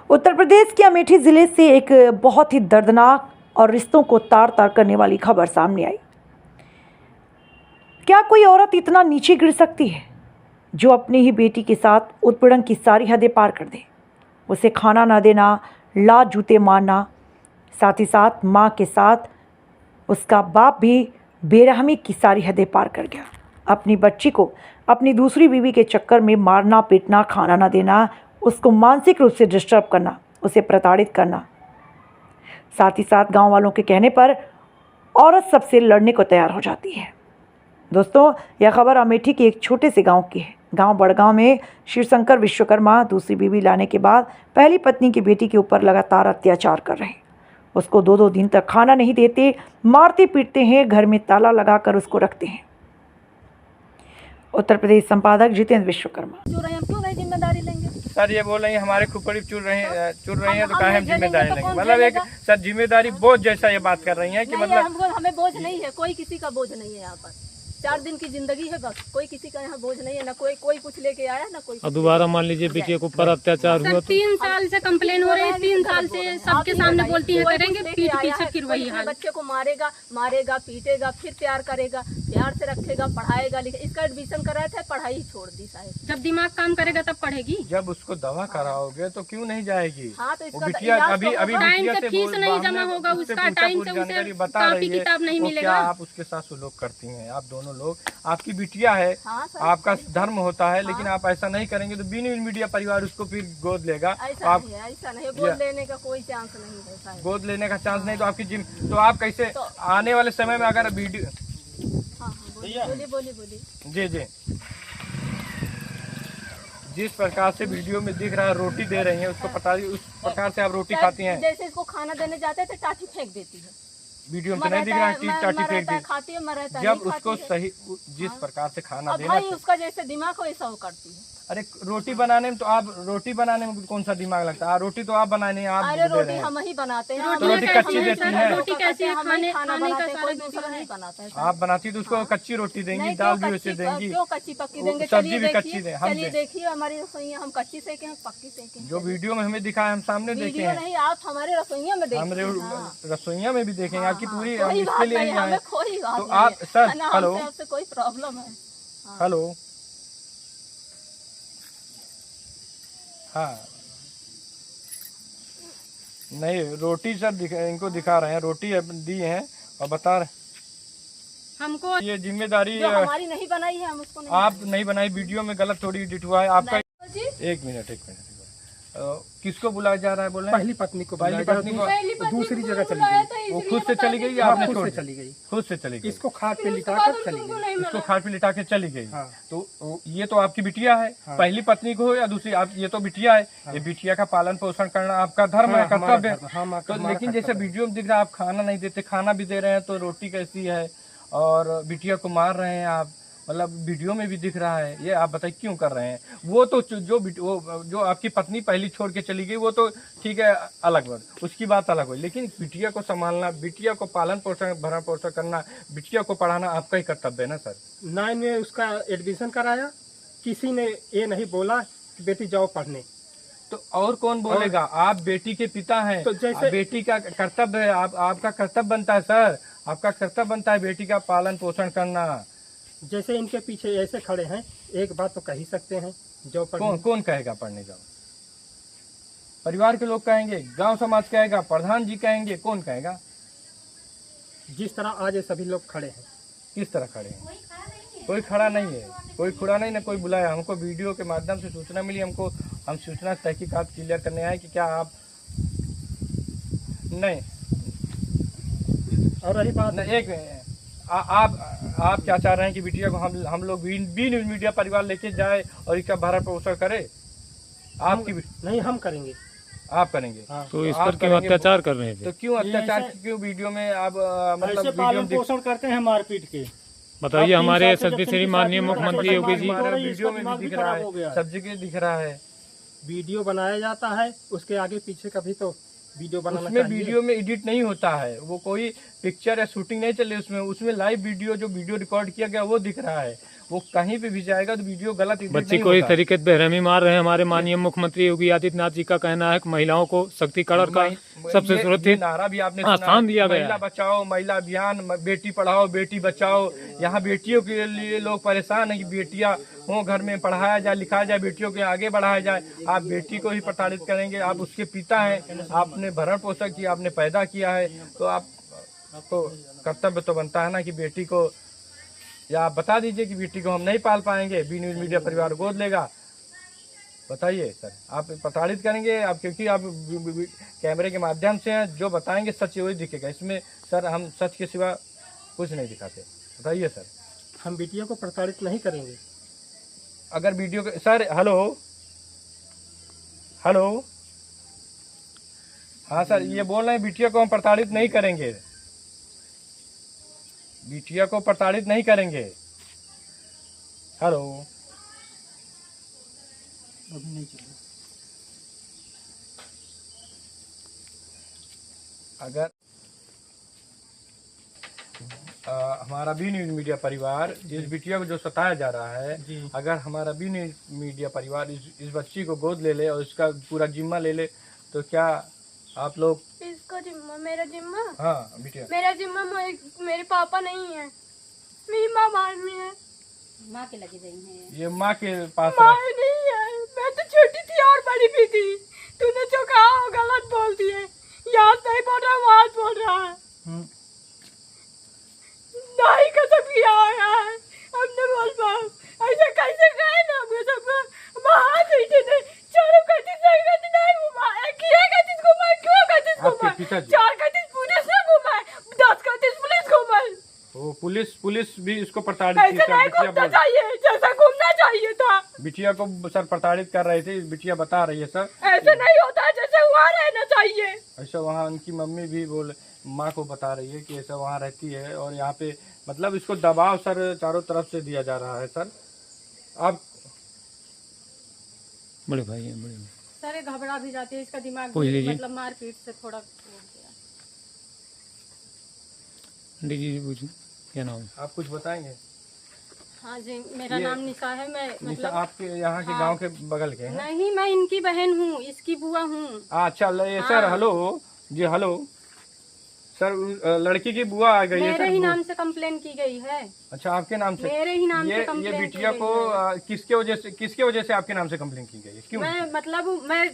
उत्तर प्रदेश के अमेठी जिले से एक बहुत ही दर्दनाक और रिश्तों को तार तार करने वाली खबर सामने आई। क्या कोई औरत इतना नीचे गिर सकती है जो अपनी ही बेटी के साथ उत्पीड़न की सारी हदें पार कर दे? उसे खाना ना देना, लात जूते मारना, साथ ही साथ माँ के साथ उसका बाप भी बेरहमी की सारी हदें पार कर गया। अपनी बच्ची को अपनी दूसरी बीवी के चक्कर में मारना, पीटना, खाना ना देना, उसको मानसिक रूप से डिस्टर्ब करना, उसे प्रताड़ित करना। साथ ही साथ गांव वालों के कहने पर औरत सबसे लड़ने को तैयार हो जाती है। दोस्तों, यह खबर अमेठी के एक छोटे से गांव की है। गांव बड़गांव में शिवशंकर विश्वकर्मा दूसरी बीवी लाने के बाद पहली पत्नी की बेटी के ऊपर लगातार अत्याचार कर रहे हैं। उसको 2-2 दिन तक खाना नहीं देते, मारते पीटते हैं, घर में ताला लगाकर उसको रखते हैं। उत्तर प्रदेश संपादक जितेंद्र विश्वकर्मा। जो रहे हम क्यों नहीं जिम्मेदारी लेंगे? सर ये बोल रही है हमारे खुपड़ी चुर रही हैं तो कहा हम जिम्मेदारी लेंगे। मतलब एक सर जिम्मेदारी बोझ जैसा ये बात कर रही हैं कि मतलब हमें बोझ नहीं है, कोई किसी का बोझ नहीं है। यहाँ पर 4 दिन की जिंदगी है, बस कोई किसी का यहाँ बोझ नहीं है। ना कोई कुछ लेके आया, ना कोई। और दोबारा मान लीजिए बेटियों के ऊपर अत्याचार हुआ तो 3 साल से कंप्लेन हो रही है, 3 साल से सबके सामने बोलती है करेंगे, पीट पीछे फिर वही हाल। बच्चे को मारेगा, पीटेगा, फिर प्यार करेगा, प्यार से रखेगा, पढ़ाएगा, लिखेगा। इसका एडमिशन कराया था, पढ़ाई ही छोड़ दी साहब। जब दिमाग काम करेगा तब पढ़ेगी। जब उसको दवा कराओगे तो क्यों नहीं जाएगी? हाँ, तो इसका बिटिया अभी टाइम से फीस नहीं जमा होगा उसका, टाइम से उसे कॉपी किताब नहीं मिलेगा। आप उसके साथ सुलूक करती हैं, आप दोनों लोग, आपकी बिटिया है, हाँ, आपका धर्म होता है, लेकिन आप ऐसा नहीं करेंगे तो बिन मीडिया परिवार उसको फिर गोद लेगा। ऐसा नहीं, गोद लेने का कोई चांस नहीं है साहब। गोद लेने का चांस नहीं तो आपकी तो आप कैसे आने वाले समय में अगर वीडियो बोली जी जिस प्रकार से वीडियो में दिख रहा है रोटी दे रही है उसको पता उस प्रकार से आप रोटी खाती हैं। जैसे इसको खाना देने जाते थे टाटी फेंक देती है। वीडियो में तो नहीं दिख रहा है टाटी फेंक दी। खाती है, मरता जब उसको सही जिस प्रकार से खाना देना भाई उसका जैसे दिमाग हो वैसा वो करती है। अरे रोटी बनाने में तो आप रोटी बनाने में कौन सा दिमाग लगता है? रोटी तो आप बनाने आप अरे रोटी हम ही बनाते हैं। तो रोटी कच्ची देती है, रोटी कैसी है? खाना बनाते हैं, कोई दूसरा नहीं बनाता है। आप बनाती तो उसको कच्ची रोटी देंगी, दाल भी वैसे देंगी, क्यों कच्ची पक्की देंगे? सब्जी भी कच्ची दें। हम देखिए हमारी रसोइयाँ हम कच्ची सेके हैं, पक्की सेके हैं। जो वीडियो में हमें दिखा है हम सामने देखे हैं। नहीं, आप हमारे रसोइयाँ में देखिए, हमारे रसोइयाँ में भी देखेंगे आपकी पूरी। इसके लिए तो आप सर हेलो कोई प्रॉब्लम है? हेलो हाँ नहीं रोटी सर इनको दिखा रहे हैं, रोटी दी है और बता रहे हमको ये जिम्मेदारी हमारी नहीं बनाई है, हम उसको नहीं आप नहीं बनाई। वीडियो में गलत थोड़ी एडिट हुआ है आपका। एक मिनट किसको बुलाया जा रहा है? बोल रहे हैं पहली पत्नी को दूसरी जगह चली गई। वो खुद से चली गई या आपने छोड़ चली गई? खुद से चली गई। इसको खाट पे लिटा कर चली गई। इसको खाट पे लिटा के चली गई। हाँ। तो ये तो आपकी बिटिया है। हाँ। पहली पत्नी को हो या दूसरी, आप ये तो बिटिया है। हाँ। ये बिटिया का पालन पोषण करना आपका धर्म है, कर्तव्य है। हाँ, तो लेकिन जैसे वीडियो में दिख रहा है आप खाना नहीं देते, खाना भी दे रहे हैं तो रोटी कैसी है और बिटिया को मार रहे हैं आप। मतलब वीडियो में भी दिख रहा है, ये आप बताइए क्यों कर रहे हैं? वो तो जो आपकी पत्नी पहली छोड़ के चली गई वो तो ठीक है, अलग बात, उसकी बात अलग हुई। लेकिन बिटिया को संभालना, बिटिया को पालन पोषण भरण पोषण करना, बिटिया को पढ़ाना आपका ही कर्तव्य है ना सर। 9 में उसका एडमिशन कराया, किसी ने ये नहीं बोला कि बेटी जाओ पढ़ने। तो और कौन बोलेगा? आप बेटी के पिता हैं, तो जैसे बेटी का कर्तव्य है, आपका कर्तव्य बनता है सर, आपका कर्तव्य बनता है बेटी का पालन पोषण करना। जैसे इनके पीछे ऐसे खड़े हैं, एक बात तो कह ही सकते हैं, जो कौन कहेगा पढ़ने जाओ? परिवार के लोग कहेंगे, गांव समाज कहेगा, प्रधान जी कहेंगे, कौन कहेगा? जिस तरह आज ये सभी लोग खड़े हैं। किस तरह खड़े हैं? कोई खड़ा नहीं है, कोई खुड़ा नहीं, ना कोई बुलाया। हमको वीडियो के माध्यम से सूचना मिली, हम सूचना तहकीकात क्लियर करने आए कि क्या आप नहीं। और रही बात एक आप क्या चाह रहे हैं कि बिटिया को हम लोग बी न्यूज मीडिया परिवार लेके जाए और इसका भरण पोषण करे? आपकी नहीं, हम करेंगे। आप करेंगे? हाँ। तो इस पर क्यों अत्याचार कर रहे थे? तो क्यों अत्याचार, क्यों वीडियो में आप मतलब पालन पोषण करते हैं मारपीट के? बताइए। हमारे एसएसपी श्री माननीय मुख्यमंत्री योगी जी वीडियो में भी दिख रहा है, सब जगह दिख रहा है। वीडियो बनाया जाता है, उसके आगे पीछे कभी तो वीडियो बनाना उसमें वीडियो में एडिट नहीं होता है, वो कोई पिक्चर या शूटिंग नहीं चल रही उसमें लाइव वीडियो जो वीडियो रिकॉर्ड किया गया वो दिख रहा है। वो कहीं पे भी जाएगा तो वीडियो गलत edit बच्ची नहीं को इस होगा। तरीके से बेरहमी मार रहे हैं। हमारे माननीय मुख्यमंत्री योगी आदित्यनाथ जी का कहना है कि महिलाओं को शक्तिकरण का सबसे ये सुरक्षित नारा भी आपने सुना है, स्थान दिया गया महिला है। बचाओ, महिला अभियान, बेटी पढ़ाओ बेटी बचाओ। यहाँ बेटियों के लिए लोग परेशान है कि बेटियां हो घर में, पढ़ाया जाए लिखाया जाए, बेटियों के आगे बढ़ाया जाए। आप बेटी को ही प्रताड़ित करेंगे। आप उसके पिता हैं, आपने भरण पोषण किया, आपने पैदा किया है, तो आपको कर्तव्य तो बनता है ना कि बेटी को, या आप बता दीजिए कि बेटी को हम नहीं पाल पाएंगे, बी न्यूज़ मीडिया परिवार गोद लेगा। बताइए सर, आप प्रताड़ित करेंगे आप, क्योंकि आप कैमरे के माध्यम से हैं, जो बताएंगे सच वही दिखेगा। इसमें सर हम सच के सिवा कुछ नहीं दिखाते। बताइए सर। हम बेटियों को प्रताड़ित नहीं करेंगे। अगर वीडियो के सर, हेलो हेलो, हाँ सर, ये बोल रहे हैं बिटिया को हम प्रताड़ित नहीं करेंगे, बिटिया को प्रताड़ित नहीं करेंगे। हेलो, अगर हमारा बी न्यूज़ मीडिया परिवार इस बिटिया को जो सताया जा रहा है, अगर हमारा बी न्यूज़ मीडिया परिवार इस बच्ची को गोद ले ले और इसका पूरा जिम्मा ले ले, तो क्या आप लोग? इसका जिम्मा, मेरा जिम्मा? हाँ बिटिया, मेरा जिम्मा मेरे पापा नहीं है, मेरी माँ बाहर में है। माँ के लगी गई है। ये माँ के पास माँ नहीं है, मैं तो छोटी थी और बड़ी भी थी। तूने जो कहा वो गलत बोल दिए, यहाँ नहीं बोल रहा, वहाँ बोल रहा है। नहीं कसम किया है हमने, बोल पाओ ऐसा कैसे गए ना, हम सब वहाँ बैठे थे, चारों गतिज नहीं घुमा, किया गतिज घुमा, क्यों गतिज आपके घुमा, पिताजी? 4 गतिज पुलिस ने घुमाए, 10 गतिज पुलिस घुमाए। वो पुलिस भी इसको प्रताड़ित ऐसे नहीं घूमना चाहिए जैसा घूमना चाहिए था। बिटिया को सर प्रताड़ित कर रहे थे, बिटिया बता रही है सर, ऐसे नहीं होता, जैसे वहाँ रहना चाहिए। ऐसा वहाँ उनकी मम्मी भी माँ को बता रही है कि ऐसा वहाँ रहती है, और यहाँ पे मतलब इसको दबाव सर चारों तरफ से दिया जा रहा है। सर आप बड़े भाई हैं, बड़े भाई। सर ये घबरा भी जाती है, इसका दिमाग पूछ लीजिए। मतलब मारपीट से थोड़ा हो गया। जी पूछिए, क्या नाम है? आप कुछ बताएंगे? हाँ जी, मेरा ये- नाम निशा है। मैं निशा, मतलब आपके यहाँ के हाँ। गांव के बगल के हैं? नहीं, मैं इनकी बहन हूँ, इसकी बुआ हूँ। अच्छा सर, हाँ। हेलो जी, हेलो सर, लड़की की बुआ आ गई है मेरे सर। ही नाम से कंप्लेन की गई है। अच्छा, आपके नाम से? मेरे ही नाम से ये कंप्लेन बिटिया की को गई है। किसके वजह से आपके नाम से कंप्लेन की गई है? क्यों? मैं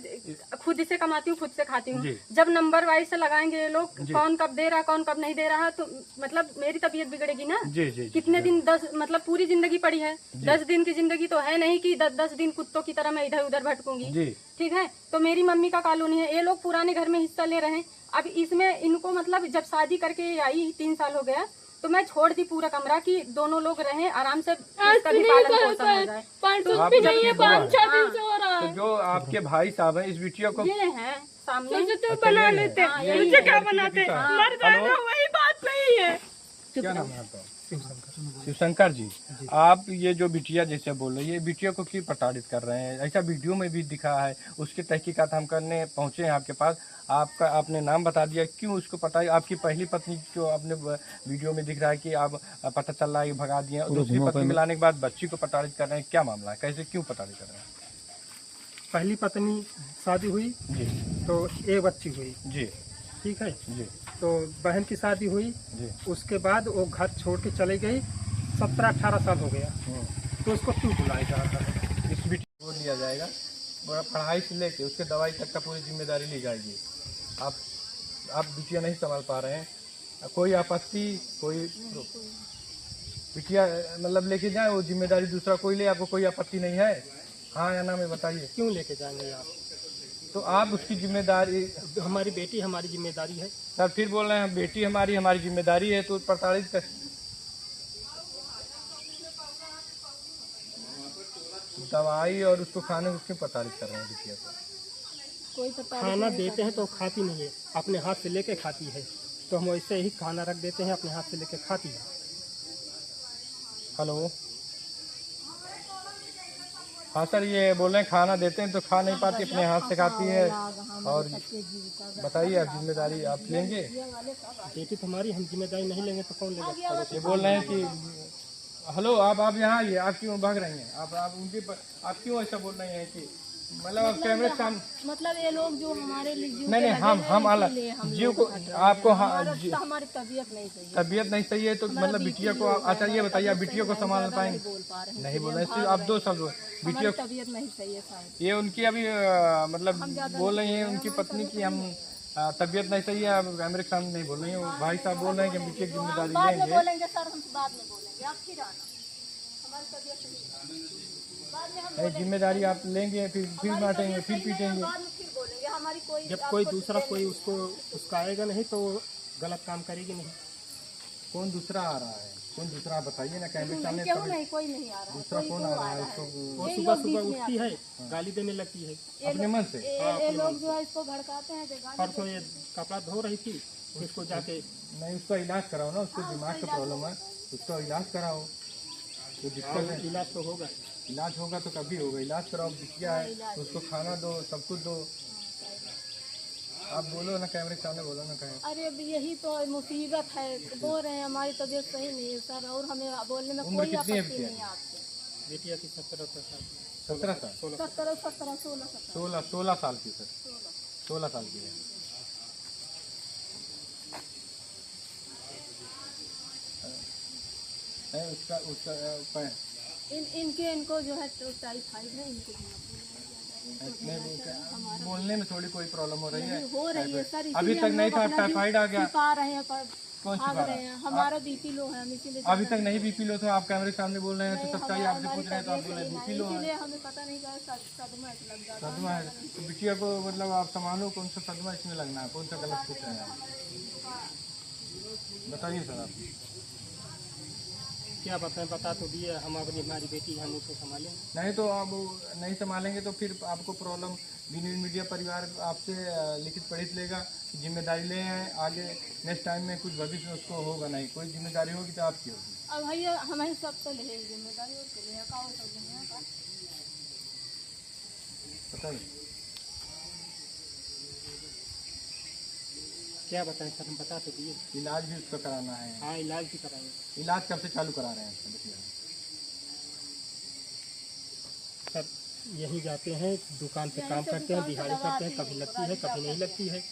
खुद से कमाती हूँ, खुद से खाती हूँ। जी। जब नंबर वाइज से लगाएंगे ये लोग, जी। कौन कब दे रहा है कौन कब नहीं दे रहा है, तो मतलब मेरी तबीयत बिगड़ेगी ना। जी जी, कितने दिन, 10 मतलब पूरी जिंदगी पड़ी है, 10 दिन की जिंदगी तो है नहीं कि 10 दिन कुत्तों की तरह मैं इधर उधर भटकूंगी। जी। ठीक है, तो मेरी मम्मी का कॉलोनी है, ये लोग पुराने घर में हिस्सा ले रहे हैं। अब इसमें इनको मतलब जब शादी करके आई 3 साल हो गया, तो मैं छोड़ दी पूरा कमरा कि दोनों लोग रहें आराम से, इसका भी पालन पोषण हो जाए। आप भी नहीं है, जब बुआ 5-6 दिन हाँ। से हो रहा तो है। जो आपके भाई साहब हैं, इस बिटिया को ये है सामने। तो बना लेते, हाँ, यही मुझे है। क्या बनाते, हाँ। मर जाएगा, वही बात नहीं है। क्या नाम है आपका? शिवशंकर जी। आप ये जो बिटिया जैसे बोल रहे हैं, ये बिटिया को क्यों प्रताड़ित कर रहे हैं? ऐसा वीडियो में भी दिखा है, उसकी तहकीकात हम करने पहुंचे हैं आपके पास। आपने नाम बता दिया, क्यों उसको पता? आपकी पहली पत्नी जो आपने वीडियो में दिख रहा है कि आप पता चल रहा है कि भगा दिए, और दूसरी पत्नी मिलाने के बाद बच्ची को प्रताड़ित कर रहे हैं, क्या मामला है? कैसे, क्यों प्रताड़ित कर रहे हैं? पहली पत्नी शादी हुई जी तो एक बच्ची हुई, जी ठीक है। जी तो बहन की शादी हुई, जी। उसके बाद वो घर छोड़ के चली गई, 17-18 साल हो गया, तो उसको क्यों बुलाया जा रहा है? इस बिटिया को लिया जाएगा, पढ़ाई से लेके उसके दवाई तक का पूरी जिम्मेदारी ली जाएगी। आप बिटिया नहीं संभाल पा रहे हैं, कोई आपत्ति, कोई बिटिया मतलब लेके जाए, वो जिम्मेदारी दूसरा कोई ले, आपको कोई आपत्ति नहीं है? हाँ या ना में बताइए। क्यों लेके जाएंगे आप? तो आप उसकी जिम्मेदारी, हमारी बेटी हमारी जिम्मेदारी है। सर फिर बोल रहे हैं बेटी हमारी जिम्मेदारी है, तो प्रताड़ित कर, दवाई और उसको खाने को क्यों प्रताड़ित कर रहे हैं बिटिया को? खाना देते हैं तो खाती नहीं है, अपने हाथ से लेके खाती है, तो हम वैसे ही खाना रख देते हैं, अपने हाथ से लेके खाती है। हेलो, हाँ सर, ये बोल रहे हैं खाना देते हैं तो खा नहीं पाती, अपने हाथ से खाती है। और बताइए, आप जिम्मेदारी आप लेंगे? बेटी तो हमारी, हम जिम्मेदारी नहीं लेंगे तो कौन लेगा? ये बोल रहे हैं कि हेलो, आप यहाँ आइए। आप क्यों भाग रही हैं? आप उनके आप क्यों ऐसा बोल रही हैं कि मतलब आप कैमरे के सामने? मतलब ये लोग जो हमारे लिए जीव नहीं के नहीं, लगे हम हैं, अलग इसीलिए हम जीव लोग को हट रहे हैं। आपको हमारी तबीयत नहीं सही है। तबीयत नहीं सही है तो हमारा मतलब BP बिटिया को लो है, अच्छा ये हमारी बताइए, आप तबीयत बिटिया को सही संभाल नहीं, पाएंगे? नहीं बोल पा रहे हैं, नहीं बोल इसलिए रहे, हम आप भाग दो रहे शब्द हैं। बिटिया हमारी तबीयत नहीं सही है शायद। ये उनकी अभी मतलब हम ज्यादा बोल नहीं रही हैं बोल रहे उनकी हैं, पत्नी की हम तबीयत नहीं सही है। आप कैमरे के सामने नहीं बोल रही हैं। वो भाई साहब बोल रहे हैं कि हम बिटिया की हम जिम्मेदारी बाद में लेंगे। बोलेंगे सर, हम बाद में बोलेंगे, आप फिर आना। हमारी तबीयत सही है, बाद में हम नहीं, जिम्मेदारी आप लेंगे, फिर बांटेंगे, फिर पीटेंगे। बाद में फिर बोलेंगे। हमारी कोई जब कोई दूसरा कोई उसको उसकाएगा नहीं तो वो गलत काम करेगी नहीं। कौन दूसरा आ रहा है? कौन दूसरा आप बताइए ना, कैमरे के सामने। क्यों नहीं, कोई नहीं आ रहा है। दूसरा कौन आ रहा है इसको? वो ये सुबह लोग सुबह बीच में उठती है, गाली देने लगती है। अपने मन से? ये लोग जो है इसको भड़काते हैं। परसों ये कपड़ा धो रही थी, इसको जाके नहीं, उसका इलाज कराओ ना, उसको दिमाग का प्रॉब्लम है, उसका इलाज कराओ। तो दिक्कत है, इलाज तो होगा। इलाज होगा तो कभी होगा। इलाज कराओ, बिटिया है, उसको खाना दो, सब कुछ दो। आप बोलो ना, कैमरे के सामने बोलो ना कहें। अरे अब यही तो मुसीबत है, बोल रहे हैं हमारी तबीयत सही नहीं है सर, और हमें बोलने में उम्र कोई कितनी है आपत्ति बिटिया? नहीं है आपसे। बेटिया की 17 साल 17 साल 17 16 16 साल की सर, 16 साल की है। नहीं, उसका उसका इनको जो है टाइफाइड है, इनको बोलने में थोड़ी कोई प्रॉब्लम हो रही है? हो रही है सर। अभी तक नहीं था, टाइफाइड आ गया। छिपा रहे हैं, कौन भाग छिपा रहे हैं। हमारा बीपी लो है, हम इसीलिए अभी तक नहीं बीपी लो, तो आप कैमरे के सामने बोल रहे हैं तो सच्चाई आपसे पूछ रहे हैं तो आप बोल रहे हैं बीपी लो है। इसीलिए हमें पता नहीं क्या सदमा लग जाता है। सदमा है तो बिटिया को मतलब आप संभालो, कौन सा सदमा इसमें लगना है, कौन सा गलत पूछ रहे हैं आप? बताइए सर आप। क्या बताएं, बता तो दिए हम अपनी हमारी बेटी हम उसको संभालें। नहीं तो आप नहीं संभालेंगे तो फिर आपको प्रॉब्लम। न्यूज़ मीडिया परिवार आपसे लिखित पढ़ित लेगा, जिम्मेदारी ले आए, आगे नेक्स्ट टाइम में कुछ भविष्य में उसको होगा नहीं, कोई जिम्मेदारी होगी तो आपकी होगी। अब भैया हमें सब तो ले जिम्मेदारी और के लिए का हो सब बताइए क्या बताएं सर, हम बता तो दिए। इलाज भी उसका कराना है। हाँ, इलाज भी कराएंगे इलाज कब से चालू करा रहे हैं उसका? देखिए सर, यहीं जाते हैं, दुकान पे काम करते हैं, दिहाड़ी करते हैं, कभी लगती है कभी नहीं लगती है।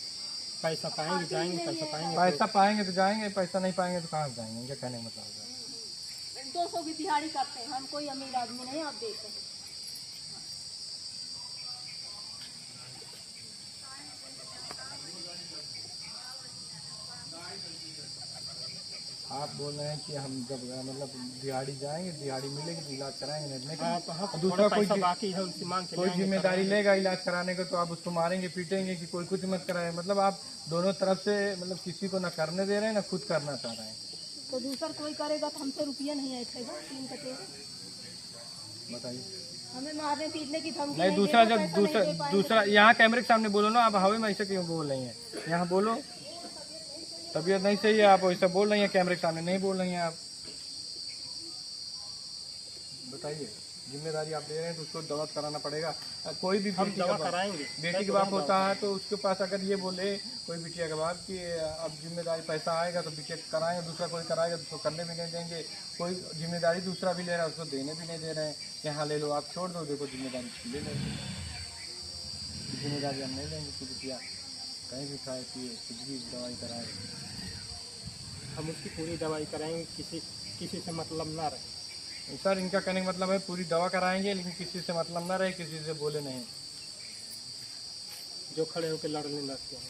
पैसा पाएंगे जाएंगे, पैसा पाएंगे पैसा पाएंगे तो जाएंगे, पैसा नहीं पाएंगे तो कहाँ से जाएंगे? क्या कहने का मतलब है? 200 की दिहाड़ी करते हैं, हम कोई अमीर आदमी नहीं, आप देखते हैं। आप बोल रहे हैं कि हम जब मतलब दिहाड़ी जाएंगे, दिहाड़ी मिलेगी तो इलाज कराएंगे, नहीं हाँ, तो हाँ, दूसरा थोड़ा कोई पैसा बाकी है उनसे मांग के कोई लाएंगे, जिम्मेदारी लेगा इलाज कराने का तो आप उसको मारेंगे पीटेंगे कि कोई कुछ मत कराए। मतलब आप दोनों तरफ से मतलब किसी को ना करने दे रहे हैं ना खुद करना चाह रहे हैं। तो दूसरा कोई करेगा तो हमसे रुपया नहीं आएगा। 3 कटे बताइए। हमें मारने पीटने की धमकी नहीं, दूसरा जब दूसरा यहाँ कैमरे के सामने बोलो ना, आप हवा में ऐसे क्यों बोल रही हैं? यहाँ बोलो, तबीयत नहीं सही है, आप वैसा बोल रही हैं, कैमरे के सामने नहीं बोल रही हैं आप। बताइए, जिम्मेदारी आप ले रहे हैं तो उसको दवा कराना पड़ेगा। कोई भी हम दवा कराएंगे। बेटी के बाप होता है तो उसके पास अगर ये बोले कोई बिटिया के बाप कि अब जिम्मेदारी पैसा आएगा तो बिटिया कराएंगे, दूसरा कोई कराएगा तो उसको करने भी नहीं देंगे। कोई जिम्मेदारी दूसरा भी ले रहा है, उसको देने भी नहीं दे रहे हैं। यहाँ ले लो, आप छोड़ दो, देखो जिम्मेदारी ले लो। जिम्मेदारी हम नहीं लेंगे कि बिटिया कहीं भी खाए पिए, कुछ भी दवाई कराए। हम उसकी पूरी दवाई कराएंगे, किसी से मतलब ना रहे। सर, इनका कहने का मतलब है पूरी दवा कराएंगे लेकिन किसी से मतलब ना रहे, किसी से बोले नहीं। जो खड़े होकर लड़ने लगते हैं।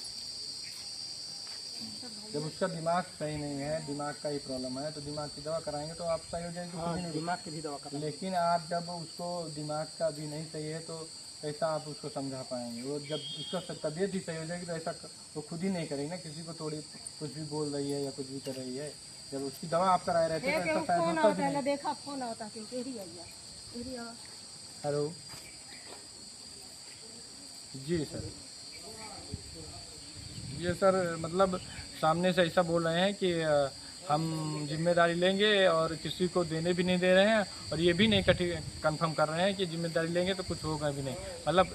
जब उसका दिमाग सही नहीं है, दिमाग का ही प्रॉब्लम है, तो दिमाग की दवा कराएंगे तो आप सही हो जाएंगे। हाँ, दिमाग की भी दवा कराएंगे। लेकिन आप जब उसको दिमाग का भी नहीं सही है तो कैसा आप उसको समझा पाएंगे? वो जब उसका तबीयत ही सही हो जाएगी तो ऐसा वो खुद ही नहीं करेगी ना, किसी को थोड़ी कुछ भी बोल रही है या कुछ भी कर रही है। जब उसकी दवा आप कराए रहते तो ऐसा शायद होता भी नहीं। देखा फोन आता कि हेलो जी सर, ये सर मतलब सामने से ऐसा बोल रहे हैं कि हम जिम्मेदारी लेंगे और किसी को देने भी नहीं दे रहे हैं, और ये भी नहीं कंफर्म कर रहे हैं कि जिम्मेदारी लेंगे तो कुछ होगा भी नहीं। मतलब